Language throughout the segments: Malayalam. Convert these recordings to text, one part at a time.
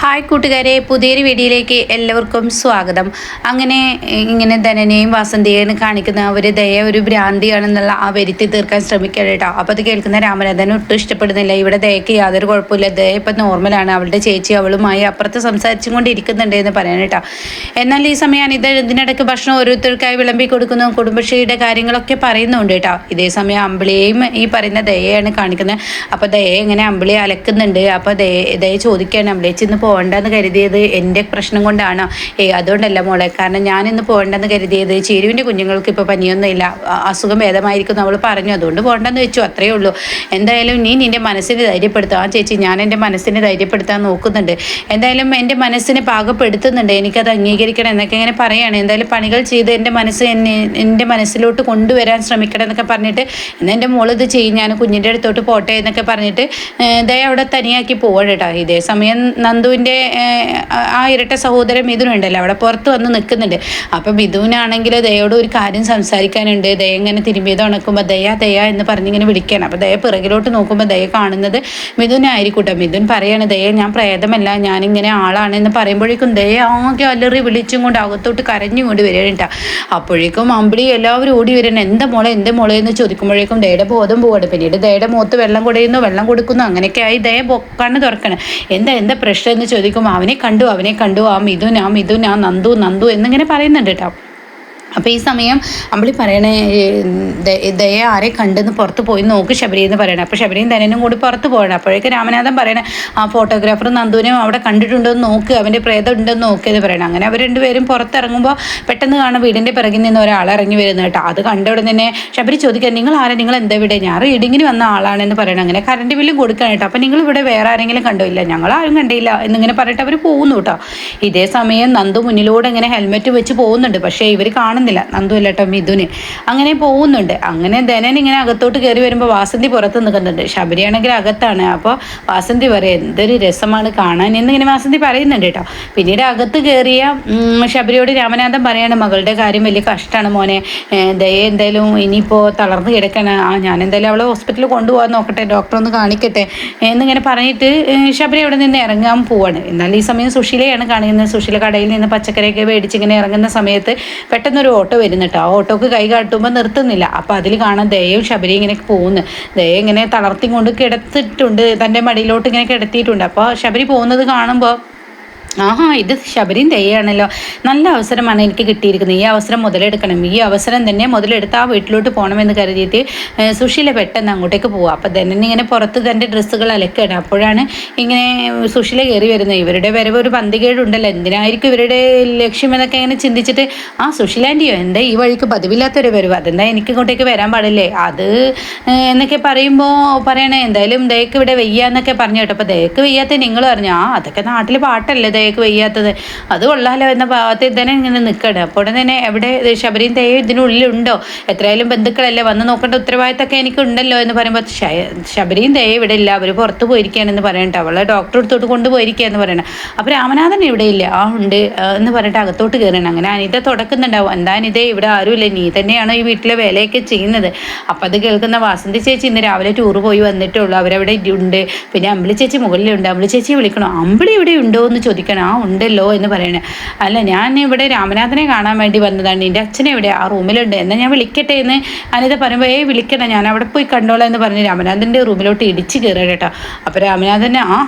ഹായ് കൂട്ടുകാരെ, പുതിയൊരു വീഡിയോയിലേക്ക് എല്ലാവർക്കും സ്വാഗതം. ഇങ്ങനെ ധനനെയും വാസന്തിയെയും കാണിക്കുന്ന ഒരു ഒരു ഭ്രാന്തിയാണെന്നുള്ള ആ വരുത്തി തീർക്കാൻ ശ്രമിക്കണം കേട്ടോ. അപ്പോൾ അത് കേൾക്കുന്ന രാമനാഥൻ ഒട്ടും ഇഷ്ടപ്പെടുന്നില്ല. ഇവിടെ ദയക്ക് യാതൊരു കുഴപ്പമില്ല, ദയ ഇപ്പം നോർമലാണ്, അവളുടെ ചേച്ചി അവളുമായി അപ്പുറത്ത് സംസാരിച്ചും കൊണ്ടിരിക്കുന്നുണ്ട് എന്ന് പറയാൻ കേട്ടോ. എന്നാൽ ഈ സമയം ഇതിനിടയ്ക്ക് ഭക്ഷണം ഓരോരുത്തർക്കായി വിളമ്പി കൊടുക്കുന്നു, കുടുംബശ്രീയുടെ കാര്യങ്ങളൊക്കെ പറയുന്നുണ്ട് കേട്ടോ. ഇതേ സമയം അമ്പിളിയെയും ഈ പറയുന്ന ദയയാണ് കാണിക്കുന്നത്. അപ്പോൾ ദയ ഇങ്ങനെ അമ്പിളിയെ അലക്കുന്നുണ്ട്. അപ്പോൾ ദയ ചോദിക്കുകയാണ്, അമ്പിളിയെ ചെന്ന് പോകണ്ടെന്ന് കരുതിയത് എൻ്റെ പ്രശ്നം കൊണ്ടാണോ? അതുകൊണ്ടല്ല മോളെ, കാരണം ഞാനിന്ന് പോകണ്ടെന്ന് കരുതിയത് ചേരുവിൻ്റെ കുഞ്ഞുങ്ങൾക്ക് ഇപ്പോൾ പനിയൊന്നുമില്ല, അസുഖം ഭേദമായിരിക്കും നമ്മൾ പറഞ്ഞു, അതുകൊണ്ട് പോകണ്ടെന്ന് വെച്ചു, അത്രയേ ഉള്ളൂ. എന്തായാലും നീ നിൻ്റെ മനസ്സിനെ ധൈര്യപ്പെടുത്തുക. ആ ചേച്ചി, ഞാൻ എൻ്റെ മനസ്സിനെ ധൈര്യപ്പെടുത്താൻ നോക്കുന്നുണ്ട്, എന്തായാലും എൻ്റെ മനസ്സിനെ പാകപ്പെടുത്തുന്നുണ്ട്, എനിക്കത് അംഗീകരിക്കണം എന്നൊക്കെ ഇങ്ങനെ പറയുകയാണ്. എന്തായാലും പണികൾ ചെയ്ത് എൻ്റെ മനസ്സിലോട്ട് കൊണ്ടുവരാൻ ശ്രമിക്കണം എന്നൊക്കെ പറഞ്ഞിട്ട്, എന്നാൽ എൻ്റെ മോളിത് ചെയ്യും, ഞാൻ കുഞ്ഞിൻ്റെ അടുത്തോട്ട് പോട്ടെ എന്നൊക്കെ പറഞ്ഞിട്ട് ദയ അവിടെ തനിയാക്കി പോവാണ് കേട്ടോ. ഇതേ സമയം നന്ദുവിൻ്റെ ആ ഇരട്ട സഹോദരൻ മിഥുനുണ്ടല്ലോ, അവിടെ പുറത്ത് വന്ന് നിൽക്കുന്നുണ്ട്. അപ്പം മിഥുനാണെങ്കിൽ ദയോട് ഒരു കാര്യം സംസാരിക്കാനുണ്ട്. ദയ ഇങ്ങനെ തിരുമ്പിയത് ഉണക്കുമ്പോൾ ദയ എന്ന് പറഞ്ഞിങ്ങനെ വിളിക്കുകയാണ്. അപ്പോൾ ദയ പിറകിലോട്ട് നോക്കുമ്പോൾ ദയ കാണുന്നത് മിഥുനായിരിക്കൂട്ടോ. മിഥുൻ പറയാണ്, ദയ ഞാൻ പ്രേതമല്ല, ഞാനിങ്ങനെ ആളാണെന്ന് പറയുമ്പോഴേക്കും ദയ ആകെ അലറി വിളിച്ചും കൊണ്ട് അകത്തോട്ട് കരഞ്ഞുകൊണ്ട് വരികയാണ്. അപ്പോഴേക്കും അമ്പിളി എല്ലാവരും ഓടി വരണം, എന്താ മോളെ എന്ന് ചോദിക്കുമ്പോഴേക്കും ദയയുടെ ബോധം പോവാണ്. പിന്നീട് ദയയുടെ മുഖത്ത് വെള്ളം കുടയുന്നു, വെള്ളം കൊടുക്കുന്നു, അങ്ങനെയൊക്കെ ആയി ദയ കണ്ണ് തുറക്കണം. എന്താ പ്രശ്നം എന്ന് ചോദിക്കുമ്പോൾ അവനെ കണ്ടു ആ മിഥുൻ ആ നന്ദു എന്നിങ്ങനെ പറയുന്നുണ്ട് കേട്ടോ. അപ്പോൾ ഈ സമയം അമ്പിളി പറയണേ, ദയ ആരെ കണ്ടെന്ന് പുറത്ത് പോയി നോക്ക് ശബരി എന്ന് പറയണം. അപ്പോൾ ശബരിയും ധനനും കൂടി പുറത്ത് പോകണം. അപ്പോഴേക്കും രാമനാഥൻ പറയണേ, ആ ഫോട്ടോഗ്രാഫർ നന്ദുവിനെ അവിടെ കണ്ടിട്ടുണ്ടോ എന്ന് നോക്ക്, അവൻ്റെ പ്രേതം ഉണ്ടെന്ന് നോക്കിയെന്ന് പറയണം. അങ്ങനെ അവർ രണ്ടുപേരും പുറത്തിറങ്ങുമ്പോൾ പെട്ടെന്ന് കാണാൻ വീടിൻ്റെ പിറകിൽ നിന്ന് ഒരാൾ ഇറങ്ങി വരുന്നത് കേട്ടോ. അത് കണ്ടവിടെ തന്നെ ശബരി ചോദിക്കുക, നിങ്ങൾ എന്താ ഇവിടെ? ഞാൻ റീഡിങ്ങിന് വന്ന ആളാണെന്ന് പറയണം. അങ്ങനെ കറണ്ട് ബില്ലും കൊടുക്കാൻ കേട്ടോ. അപ്പോൾ നിങ്ങൾ ഇവിടെ വേറെ ആരെങ്കിലും കണ്ടില്ല? ഞങ്ങളാരും കണ്ടില്ല എന്നിങ്ങനെ പറഞ്ഞിട്ട് അവർ പോകുന്നു കേട്ടോ. ഇതേ സമയം നന്ദു മുന്നിലൂടെ ഇങ്ങനെ ഹെൽമെറ്റ് വെച്ച് പോകുന്നുണ്ട്, പക്ഷേ ഇവർ കാണുന്നില്ല, നന്ദു അല്ല കേട്ടോ, മിഥുന്. അങ്ങനെ പോകുന്നുണ്ട്. അങ്ങനെ ധനൻ ഇങ്ങനെ അകത്തോട്ട് കയറി വരുമ്പോൾ വാസന്തി പുറത്ത് നിൽക്കുന്നുണ്ട്, ശബരിയാണെങ്കിൽ അകത്താണ്. അപ്പോൾ വാസന്തി പറയും, എന്തൊരു രസമാണ് കാണാൻ എന്നിങ്ങനെ വാസന്തി പറയുന്നുണ്ട് കേട്ടോ. പിന്നീട് അകത്ത് കയറിയ ശബരിയോട് രാമനാഥൻ പറയാണ്, മകളുടെ കാര്യം വലിയ കഷ്ടമാണ് മോനെ, ദയ എന്തായാലും ഇനിയിപ്പോൾ തളർന്ന് കിടക്കണം, ഞാൻ എന്തായാലും അവളെ ഹോസ്പിറ്റലിൽ കൊണ്ടുപോകാൻ നോക്കട്ടെ, ഡോക്ടർ ഒന്ന് കാണിക്കട്ടെ എന്നിങ്ങനെ പറഞ്ഞിട്ട് ശബരി അവിടെ നിന്ന് ഇറങ്ങാൻ പോവാണ്. എന്നാൽ ഈ സമയം സുശീലയാണ് കാണിക്കുന്നത്. സുശീല കടയിൽ നിന്ന് പച്ചക്കറിയൊക്കെ മേടിച്ചിങ്ങനെ ഇറങ്ങുന്ന സമയത്ത് പെട്ടെന്നൊരു ഓട്ടോ വരുന്നുട്ടോ. ആ ഓട്ടോക്ക് കൈ കാട്ടുമ്പോൾ നിർത്തുന്നില്ല. അപ്പോൾ അതിൽ കാണാൻ ദയയും ശബരി ഇങ്ങനെ പോകുന്നു. ദയ ഇങ്ങനെ തളർത്തി കൊണ്ട് കിടത്തിയിട്ടുണ്ട്, തൻ്റെ മടിയിലോട്ട് ഇങ്ങനെ കിടത്തിയിട്ടുണ്ട്. അപ്പോൾ ശബരി പോകുന്നത് കാണുമ്പോൾ, ഇത് ശബരിയും ദയാണല്ലോ, നല്ല അവസരമാണ് എനിക്ക് കിട്ടിയിരിക്കുന്നത്, ഈ അവസരം മുതലെടുക്കണം, ഈ അവസരം തന്നെ മുതലെടുത്ത് ആ വീട്ടിലോട്ട് പോകണമെന്ന് കരുതിയിട്ട് സുശീല പെട്ടെന്ന് അങ്ങോട്ടേക്ക് പോവുക. അപ്പോൾ ധനൻ ഇങ്ങനെ പുറത്ത് തൻ്റെ ഡ്രസ്സുകൾ അലക്കുകയാണ്. അപ്പോഴാണ് ഇങ്ങനെ സുശീല കയറി വരുന്നത്. ഇവരുടെ വരവ് ഒരു പന്തികേടുണ്ടല്ലോ, എന്തിനായിരിക്കും ഇവരുടെ ലക്ഷ്യം എന്നൊക്കെ ഇങ്ങനെ ചിന്തിച്ചിട്ട്, സുശീല ആൻറ്റിയോ, എന്താ ഈ വഴിക്ക് പതിവില്ലാത്തൊരു വരവ്, അതെന്താ എനിക്ക് ഇങ്ങോട്ടേക്ക് വരാൻ പാടില്ലേ അത് എന്നൊക്കെ പറയുമ്പോൾ പറയണേ, എന്തായാലും ദയക്ക് ഇവിടെ വെയ്യ എന്നൊക്കെ പറഞ്ഞു കേട്ടോ. അപ്പോൾ ദയക്ക് വെയ്യാത്ത നിങ്ങൾ പറഞ്ഞു, അതൊക്കെ നാട്ടിൽ പാട്ടല്ലേ ദയക്ക് വയ്യാത്തത്, അത് കൊള്ളാലോ എന്ന ഭാഗത്തിൽ തന്നെ ഇങ്ങനെ നിൽക്കണം. അപ്പോൾ തന്നെ എവിടെ ശബരിയും ദയയും ഇതിനുള്ളിലുണ്ടോ, എത്രയായാലും ബന്ധുക്കളല്ലേ, വന്ന് നോക്കേണ്ട ഉത്തരവാദിത്തമൊക്കെ എനിക്കുണ്ടല്ലോ എന്ന് പറയുമ്പോൾ ശബരിയും ദയ ഇവിടെ ഇല്ല, അവർ പുറത്ത് പോയിരിക്കുകയാണെന്ന് പറയട്ടെ, അവളെ ഡോക്ടറെ അടുത്തോട്ട് കൊണ്ടുപോയിരിക്കുക എന്ന് പറയണം. അപ്പോൾ രാമനാഥൻ ഇവിടെ ഇല്ല, ഉണ്ട് എന്ന് പറഞ്ഞിട്ട് അകത്തോട്ട് കയറണം. അങ്ങനെ അനിത തുടക്കുന്നുണ്ടാവും, എന്താ അനിതേ ഇവിടെ ആരുമില്ല, നീ തന്നെയാണോ ഈ വീട്ടിലെ വേലയൊക്കെ ചെയ്യുന്നത്? അപ്പം അത് കേൾക്കുന്ന വാസന്തി ചേച്ചി ഇന്ന് രാവിലെ ടൂർ പോയി വന്നിട്ടുള്ളൂ, അവരവിടെ ഉണ്ട്. പിന്നെ അമ്പിളി ചേച്ചി മുകളിലുണ്ട്, അമ്പിളി ചേച്ചി വിളിക്കണോ, അമ്പിളി ഇവിടെ ഉണ്ടോ എന്ന് ചോദിക്കണം. ഉണ്ടല്ലോ എന്ന് പറയണേ. അല്ല, ഞാൻ ഇവിടെ രാമനാഥനെ കാണാൻ വേണ്ടി വന്നതാണ്, എൻ്റെ അച്ഛനെ ഇവിടെ ആ റൂമിലുണ്ട്, എന്നാൽ ഞാൻ വിളിക്കട്ടെ എന്ന് അനിത പറയുമ്പോൾ, വിളിക്കണം, ഞാൻ അവിടെ പോയി കണ്ടോളാം എന്ന് പറഞ്ഞ് രാമനാഥൻ്റെ റൂമിലോട്ട് ഇടിച്ച് കയറുക കേട്ടോ. അപ്പോൾ രാമനാഥനെ,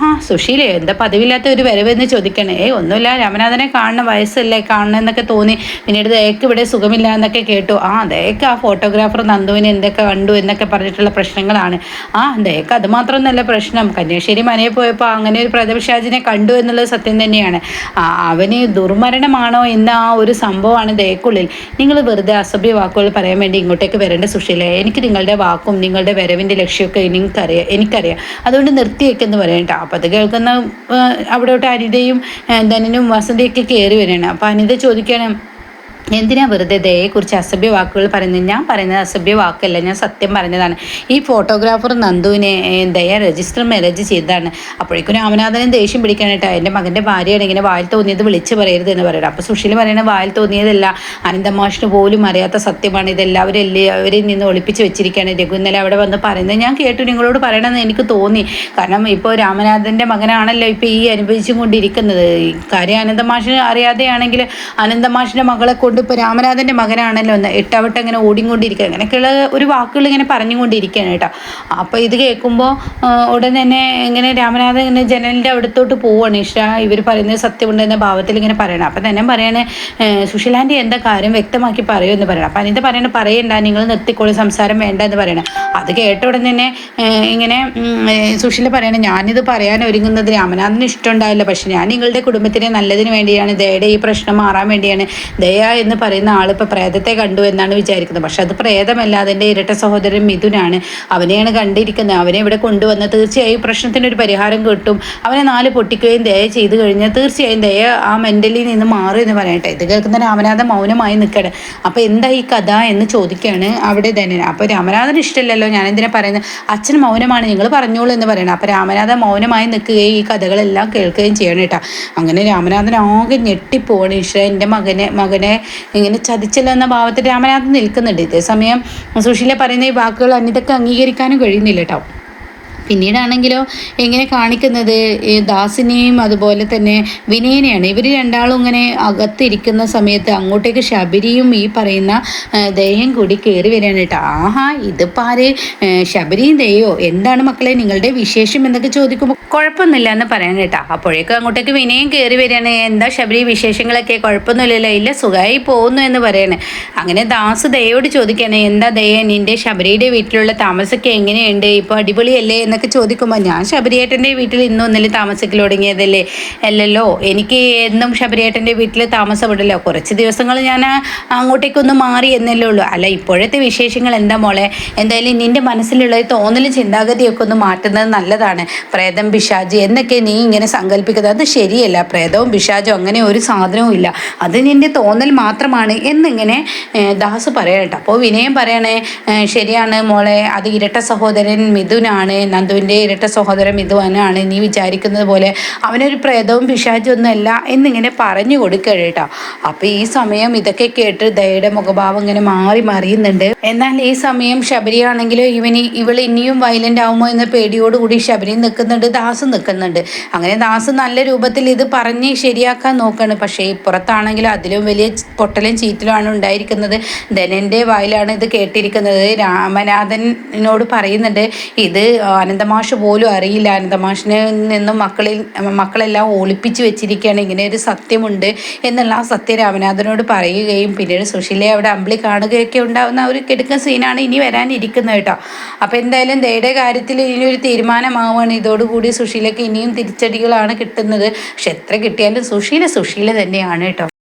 സുശീലേ എന്താ പതിവില്ലാത്ത ഒരു വരവെന്ന് ചോദിക്കണേ. ഒന്നുമില്ല, രാമനാഥനെ കാണുന്ന വയസ്സല്ലേ കാണണമെന്നൊക്കെ തോന്നി, പിന്നീട് ദയക്ക് ഇവിടെ സുഖമില്ല എന്നൊക്കെ കേട്ടു. ദയക്ക് ആ ഫോട്ടോഗ്രാഫർ നന്ദുവിനെ എന്തൊക്കെ കണ്ടു എന്നൊക്കെ പറഞ്ഞിട്ടുള്ള പ്രശ്നങ്ങളാണ്. ദയക്ക് അത് മാത്രമൊന്നുമല്ല പ്രശ്നം, കന്യാശ്ശേരി മനയിൽ പോയപ്പോൾ അങ്ങനെ ഒരു പ്രതപിശാചിനെ കണ്ടു എന്നുള്ളത് സത്യം തന്നെയാണ്. അവന് ദുർമരണമാണോ എന്ന ആ ഒരു സംഭവമാണ് ദയക്കുള്ളിൽ. നിങ്ങൾ വെറുതെ അസഭ്യ വാക്കുകൾ പറയാൻ വേണ്ടി ഇങ്ങോട്ടേക്ക് വരേണ്ട സുശീല, എനിക്ക് നിങ്ങളുടെ വാക്കും നിങ്ങളുടെ വരവിൻ്റെ ലക്ഷ്യമൊക്കെ എനിക്കറിയാം, അതുകൊണ്ട് നിർത്തിയേക്കെന്ന് പറയണ്ട. അപ്പം അത് കേൾക്കുന്ന അവിടോട്ട് അനിതയും ധനനും വസന്തിയൊക്കെ കയറി വരികയാണ്. അപ്പം അനിത ചോദിക്കണം, എന്തിനാ വെറുതെ ദയയെക്കുറിച്ച് അസഭ്യ വാക്കുകൾ പറയുന്നത്? ഞാൻ പറയുന്നത് അസഭ്യ വാക്കല്ല, ഞാൻ സത്യം പറഞ്ഞതാണ്. ഈ ഫോട്ടോഗ്രാഫർ നന്ദുവിനെ ദയ രജിസ്റ്റർ മാരേജ് ചെയ്തതാണ്. അപ്പോഴേക്കും രാമനാഥനും ദേഷ്യം പിടിക്കാനായിട്ട് എൻ്റെ മകൻ്റെ ഭാര്യയാണ് ഇങ്ങനെ വായിൽ തോന്നിയത് വിളിച്ച് പറയരുത് എന്ന് പറയണം. അപ്പോൾ സുശീല പറയണ വായിൽ തോന്നിയതല്ല, അനന്തമാഷിന് പോലും അറിയാത്ത സത്യമാണ്, ഇതെല്ലാവരും അവരിൽ നിന്ന് ഒളിപ്പിച്ച് വെച്ചിരിക്കുകയാണ്. രഘു ഇന്നലെ അവിടെ വന്ന് പറയുന്നത് ഞാൻ കേട്ടു, നിങ്ങളോട് പറയണമെന്ന് എനിക്ക് തോന്നി. കാരണം ഇപ്പോൾ രാമനാഥൻ്റെ മകനാണല്ലോ ഇപ്പോൾ ഈ അനുഭവിച്ചും കൊണ്ടിരിക്കുന്നത്. കാര്യം അനന്തമാഷിന് അറിയാതെയാണെങ്കിൽ അനന്തമാഷിൻ്റെ മകളെ കൊണ്ട് ഇപ്പോൾ രാമനാഥൻ്റെ മകനാണല്ലോ ഒന്ന് ഇട്ടവട്ടം ഇങ്ങനെ ഓടിക്കൊണ്ടിരിക്കുക, അങ്ങനെയൊക്കെയുള്ള ഒരു വാക്കുകൾ ഇങ്ങനെ പറഞ്ഞുകൊണ്ടിരിക്കുകയാണ് കേട്ടോ. അപ്പോൾ ഇത് കേൾക്കുമ്പോൾ ഉടൻ തന്നെ ഇങ്ങനെ രാമനാഥൻ ഇങ്ങനെ ജനലിൻ്റെ അടുത്തോട്ട് പോവുകയാണ്. ഇവർ പറയുന്നത് സത്യമുണ്ടെന്ന ഭാവത്തിൽ ഇങ്ങനെ പറയണം. അപ്പം തന്നെ പറയണേ സുശീലാൻ്റെ എന്താ കാര്യം വ്യക്തമാക്കി പറയുമെന്ന് പറയണം. അപ്പം അനിത പറയണ പറയണ്ട, നിങ്ങൾ നിർത്തിക്കോളൂ, സംസാരം വേണ്ട എന്ന് പറയണം. അത് കേട്ട ഉടൻ തന്നെ ഇങ്ങനെ സുശീല പറയണേ ഞാനിത് പറയാൻ ഒരുങ്ങുന്നത് രാമനാഥന് ഇഷ്ടമുണ്ടാവില്ല, പക്ഷെ ഞാൻ നിങ്ങളുടെ കുടുംബത്തിന് നല്ലതിന് വേണ്ടിയാണ്, ദയയുടെ ഈ പ്രശ്നം മാറാൻ വേണ്ടിയാണ്. ദയ എന്ന് പറയുന്ന ആളിപ്പോൾ പ്രേതത്തെ കണ്ടു എന്നാണ് വിചാരിക്കുന്നത്, പക്ഷെ അത് പ്രേതമല്ല, അതിൻ്റെ ഇരട്ട സഹോദരൻ മിഥുനാണ്. അവനെയാണ് കണ്ടിരിക്കുന്നത്. അവനെ ഇവിടെ കൊണ്ടുവന്ന് തീർച്ചയായും പ്രശ്നത്തിനൊരു പരിഹാരം കിട്ടും. അവനെ 4 പൊട്ടിക്കുകയും ദയ ചെയ്തു കഴിഞ്ഞാൽ തീർച്ചയായും ദയ ആ മെൻ്റലിൽ നിന്ന് മാറും എന്ന് പറയട്ടെ. ഇത് കേൾക്കുന്ന രാമനാഥൻ മൗനമായി നിൽക്കണം. അപ്പോൾ എന്താ ഈ കഥ എന്ന് ചോദിക്കുകയാണ് അവിടെ ധനൻ. അപ്പോൾ രാമനാഥൻ ഇഷ്ടമല്ലല്ലോ, ഞാൻ എന്തിനാ പറയുന്നത്, അച്ഛൻ മൗനമാണ്, നിങ്ങൾ പറഞ്ഞോളൂ എന്ന് പറയണം. അപ്പോൾ രാമനാഥൻ മൗനമായി നിൽക്കുകയും ഈ കഥകളെല്ലാം കേൾക്കുകയും ചെയ്യണം കേട്ടോ. അങ്ങനെ രാമനാഥൻ ആകെ ഞെട്ടിപ്പോവാണ്. ഈശ്വര, എൻ്റെ മകനെ ഇങ്ങനെ ചതിച്ചല്ലോ എന്ന ഭാവത്തിൽ രാമനാഥൻ നിൽക്കുന്നുണ്ട്. ഇതേസമയം സുശീല പറയുന്ന ഈ വാക്കുകൾ അനിതക്ക് അംഗീകരിക്കാനും കഴിയുന്നില്ല കേട്ടോ. പിന്നീടാണെങ്കിലോ എങ്ങനെ കാണിക്കുന്നത് ദാസിനെയും അതുപോലെ തന്നെ വിനയനെയാണ്. ഇവർ രണ്ടാളും ഇങ്ങനെ അകത്തിരിക്കുന്ന സമയത്ത് അങ്ങോട്ടേക്ക് ശബരിയും ഈ പറയുന്ന ദയയും കൂടി കയറി വരികയാണ് കേട്ടോ. ആഹാ, ഇതിപ്പോൾ ആര്, ശബരിയും ദയോ, എന്താണ് മക്കളെ നിങ്ങളുടെ വിശേഷം എന്നൊക്കെ ചോദിക്കുമ്പോൾ കുഴപ്പമൊന്നുമില്ല എന്ന് പറയാൻ കേട്ടോ. അപ്പോഴേക്കും അങ്ങോട്ടേക്ക് വിനയം കയറി വരികയാണ്. എന്താ ശബരി വിശേഷങ്ങളൊക്കെ, കുഴപ്പമൊന്നുമില്ലല്ലോ, ഇല്ല സുഖമായി പോകുന്നു എന്ന് പറയണേ. അങ്ങനെ ദാസ് ദയോട് ചോദിക്കുകയാണ്, എന്താ ദയ നിൻ്റെ ശബരിയുടെ വീട്ടിലുള്ള താമസമൊക്കെ എങ്ങനെയുണ്ട്, ഇപ്പോൾ അടിപൊളിയല്ലേ എന്നൊക്കെ ചോദിക്കുമ്പോൾ ഞാൻ ശബരിയേട്ടൻ്റെ വീട്ടിൽ ഇന്നും ഇന്നലെ താമസിക്കൽ തുടങ്ങിയതല്ലേ, അല്ലല്ലോ, എനിക്ക് എന്നും ശബരിയേട്ടൻ്റെ വീട്ടിൽ താമസമുണ്ടല്ലോ, കുറച്ച് ദിവസങ്ങൾ ഞാൻ അങ്ങോട്ടേക്കൊന്ന് മാറി എന്നല്ലേ ഉള്ളൂ. അല്ല ഇപ്പോഴത്തെ വിശേഷങ്ങൾ എന്താ മോളെ, എന്തായാലും നിൻ്റെ മനസ്സിലുള്ള തോന്നലും ചിന്താഗതിയൊക്കെ ഒന്ന് മാറ്റുന്നത് നല്ലതാണ്. പ്രേതം പിശാച് എന്നൊക്കെ നീ ഇങ്ങനെ സങ്കല്പിക്കുന്നത് അത് ശരിയല്ല. പ്രേതവും പിശാചും അങ്ങനെ ഒരു സാധനവും ഇല്ല, അത് നിൻ്റെ തോന്നൽ മാത്രമാണ് എന്നിങ്ങനെ ദാസ് പറയട്ടെ. അപ്പോൾ വിനയം പറയണേ, ശരിയാണ് മോളെ, അത് ഇരട്ട സഹോദരൻ മിഥുനാണ്, നന്ദുവിൻ്റെ ഇരട്ട സഹോദരൻ മിഥുനാണ്, നീ വിചാരിക്കുന്നത് പോലെ അവനൊരു പ്രേതവും പിശാചും ഒന്നുമല്ല എന്നിങ്ങനെ പറഞ്ഞു കൊടുക്കുക കേട്ടോ. അപ്പോൾ ഈ സമയം ഇതൊക്കെ കേട്ട് ദയയുടെ മുഖഭാവം ഇങ്ങനെ മാറി മറിയുന്നുണ്ട്. എന്നാൽ ഈ സമയം ശബരിയാണെങ്കിലും ഇവൾ ഇനിയും വയലൻ്റ് ആവുമോ എന്ന പേടിയോടുകൂടി ശബരി നിൽക്കുന്നുണ്ട്, ദാസ് നിൽക്കുന്നുണ്ട്. അങ്ങനെ ദാസ് നല്ല രൂപത്തിൽ ഇത് പറഞ്ഞ് ശരിയാക്കാൻ നോക്കുകയാണ്. പക്ഷേ പുറത്താണെങ്കിലും അതിലും വലിയ പൊട്ടലും ചീറ്റലുമാണ് ഉണ്ടായിരിക്കുന്നത്. ധനൻ്റെ വായിലാണ് ഇത് കേട്ടിരിക്കുന്നത്. രാമനാഥനോട് പറയുന്നുണ്ട്, ഇത് അനന്തമാഷ് പോലും അറിയില്ല, അനന്തമാഷിന് നിന്നും മക്കളെല്ലാം ഒളിപ്പിച്ച് വെച്ചിരിക്കുകയാണ്, ഇങ്ങനെ ഒരു സത്യമുണ്ട് എന്നുള്ള ആ സത്യം രാമനാഥനോട് പറയുകയും പിന്നീട് സുശീലയെ അവിടെ അമ്പിളി കാണുകയൊക്കെ ഉണ്ടാകുന്ന ഒരു കിടക്കുന്ന സീനാണ് ഇനി വരാനിരിക്കുന്നത് കേട്ടോ. അപ്പോൾ എന്തായാലും ദയയുടെ കാര്യത്തിൽ ഇനിയൊരു തീരുമാനമാവുകയാണ്. ഇതോടുകൂടി സുശീലയ്ക്ക് ഇനിയും തിരിച്ചടികളാണ് കിട്ടുന്നത്. പക്ഷെ എത്ര കിട്ടിയാലും സുശീല തന്നെയാണ് കേട്ടോ.